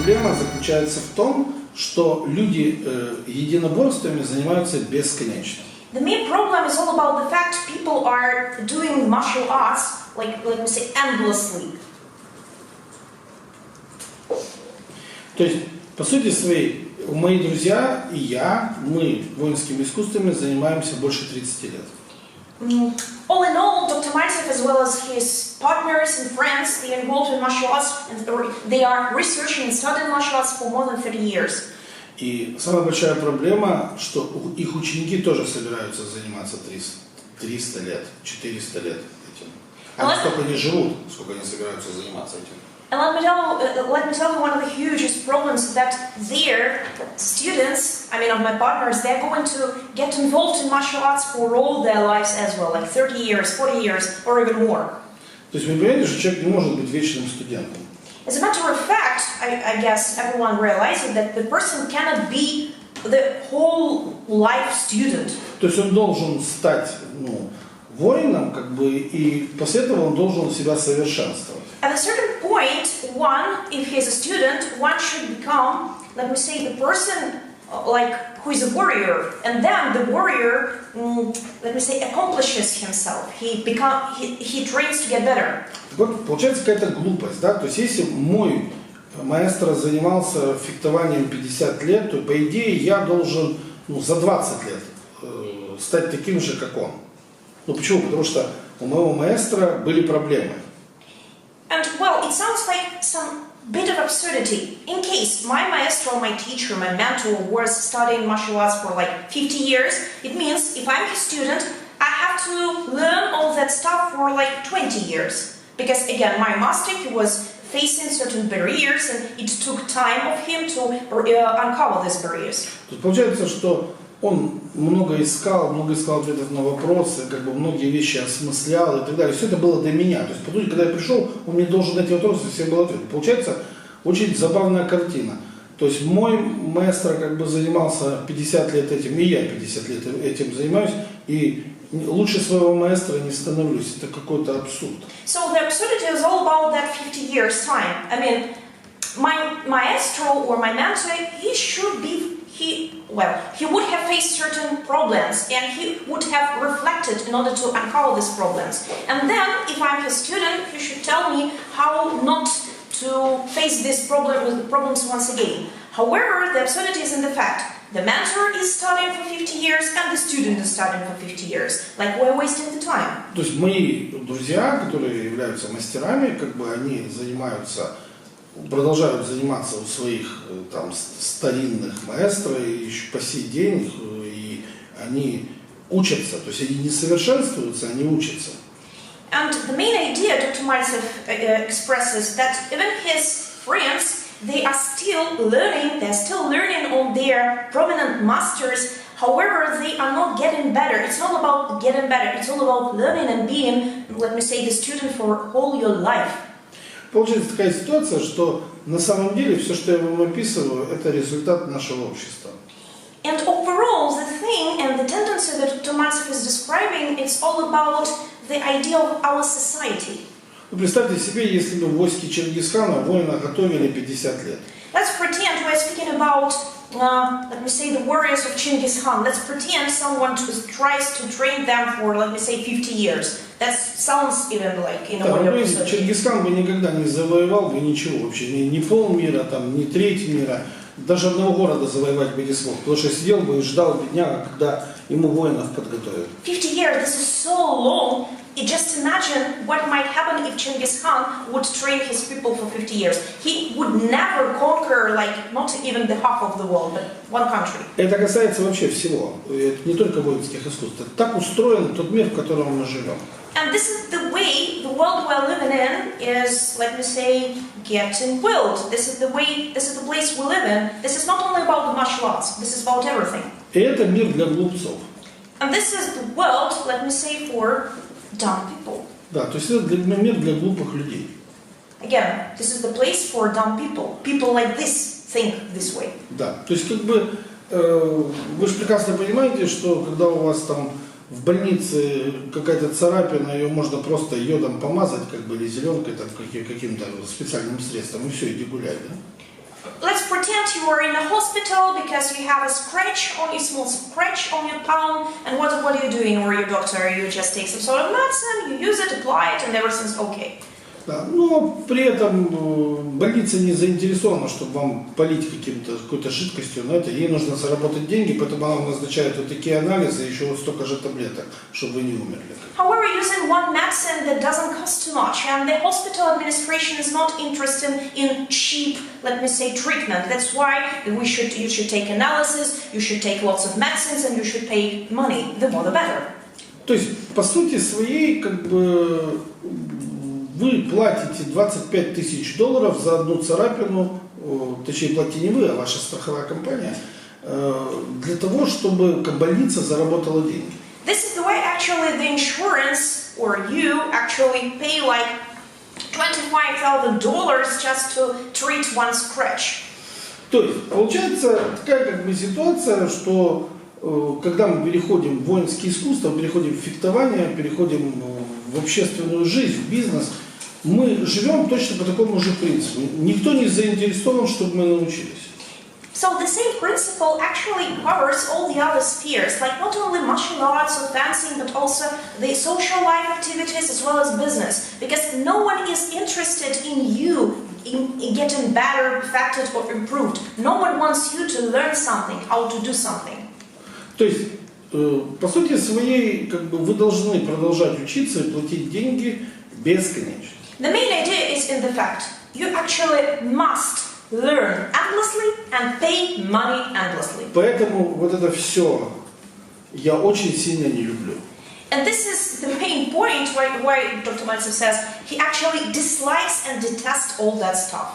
проблема заключается в том, что люди единоборствами занимаются бесконечно. The main problem is all about the fact people are doing martial arts, like let me say, endlessly. То есть, по сути своей, мои друзья и я, мы воинскими искусствами занимаемся больше 30 лет. All in all, Dr. Maltsev, as well as his partners and friends, they are involved in martial arts, and they are researching and studying martial arts for more than 30 years. И самая большая проблема, что их ученики тоже собираются заниматься 300 лет, 400 лет этим. Они столько не живут, сколько они собираются заниматься этим. And let me tell you one of the hugest problems that their students, I mean of my partners, they're going to get involved in martial arts for all their lives as well, like 30 years, 40 years, or even more. То есть вы понимаете, что человек не может быть вечным студентом. As a matter of fact, I guess everyone realizes that the person cannot be the whole life student. То есть он должен стать, воином, и после этого он должен себя совершенствовать. At a certain point, if he is a student, one should become, let me say, the person who is a warrior, and then the warrior, let me say, accomplishes himself. He trains to get better. Вот получается какая-то глупость, да? То есть если мой маэстро занимался фехтованием 50 лет, то по идее я должен за 20 лет стать таким же, как он. Почему? Потому что у моего маэстро были проблемы. And well, it sounds like some bit of absurdity. In case my maestro, my teacher, my mentor was studying martial arts for like 50 years, it means if I'm his student, I have to learn all that stuff for like 20 years. Because again, my master, he was facing certain barriers, and it took time of him to uncover these barriers. Тут получается, что он много искал ответов на вопросы, многие вещи осмыслял и так далее. Все это было до меня. То есть, по сути, когда я пришел, он мне должен дать вопросы, всем был ответ. Получается очень забавная картина. То есть мой маэстро занимался 50 лет этим, и я 50 лет этим занимаюсь, и лучше своего маэстро не становлюсь. Это какой-то абсурд. So the absurdity is all about that 50 years time. I mean, my maestro or my mentor, he would have faced certain problems, and he would have reflected in order to uncover these problems. And then, if I'm his student, he should tell me how not to face these problems once again. However, the absurdity is in the fact the mentor is studying for 50 years, and the student is studying for 50 years. Like we're wasting the time. То есть мои друзья, которые являются мастерами, они продолжают заниматься у своих старинных маэстро еще по сей день, и они учатся, то есть они не совершенствуются, они учатся. And the main idea Dr. Maltsev expresses that even his friends, they are still learning on their prominent masters. However, they are not getting better. It's not about getting better. It's all about learning and being, let me say, the student for all your life. Получается такая ситуация, что на самом деле все, что я вам описываю, это результат нашего общества. And overall, the thing and the tendency that Dr. Maltsev is describing, it's all about the idea of our society. Представьте себе, если бы в войске Чингисхана воина готовили 50 лет. Let's pretend we're speaking about, let me say, the warriors of Genghis Khan. Let's pretend someone tries to train them for, let me say, 50 years. That sounds even like, in a way of absurd. Чингисхан бы никогда не завоевал бы ничего вообще, ни полмира, ни треть мира, даже одного города завоевать бы не смог, потому что сидел бы и ждал бедняга, когда ему воинов подготовят. 50 years, this is so long. Just imagine what might happen if Genghis Khan would train his people for 50 years. He would never conquer, not even the half of the world, but one country. Это касается вообще всего, не только воинских искусств. Так устроен тот мир, в котором мы живем. And this is the way the world we're living in is, let me say, getting built. This is the place we live in. This is not only about the martial arts. This is about everything. И это мир для глупцов. And this is the world, let me say, for dumb people. Да, то есть это мир для глупых людей. Again, this is the place for dumb people. People like this think this way. Да, то есть вы же прекрасно понимаете, что когда у вас в больнице какая-то царапина, ее можно просто йодом помазать, или зеленкой, каким-то специальным средством, и все, иди гуляй, да? let's pretend you are in a hospital because you have a scratch on a small scratch on your palm, and what are you doing? Or your doctor, you just take some sort of medicine, you use it, apply it, and everything's okay. Да, но при этом больница не заинтересована, чтобы вам полить какой-то жидкостью, но это ей нужно заработать деньги, поэтому она назначает вот такие анализы, еще вот столько же таблеток, чтобы вы не умерли. However, using one medicine that doesn't cost too much, and the hospital administration is not interested in cheap, let me say, treatment. That's why you should take analysis, you should take lots of medicines, and you should pay money. The more the better. То есть, по сути своей, вы платите $25 тысяч за одну царапину, точнее, платите не вы, а ваша страховая компания, для того, чтобы больница заработала деньги. This is the way actually the insurance or you actually pay like $25,000 just to treat one scratch. То есть, получается такая ситуация, что когда мы переходим в воинские искусства, переходим в фехтование, переходим в общественную жизнь, в бизнес, мы живем точно по такому же принципу. Никто не заинтересован, чтобы мы научились. So the same principle actually covers all the other spheres, like not only martial arts or dancing, but also the social life activities as well as business. Because no one is interested in you in getting better, perfected or improved. No one wants you to learn something, how to do something. То есть, по сути своей, вы должны продолжать учиться и платить деньги бесконечно. The main idea is in the fact you actually must learn endlessly and pay money endlessly. Поэтому вот это все я очень сильно не люблю. And this is the main point why Dr. Maltsev says he actually dislikes and detests all that stuff.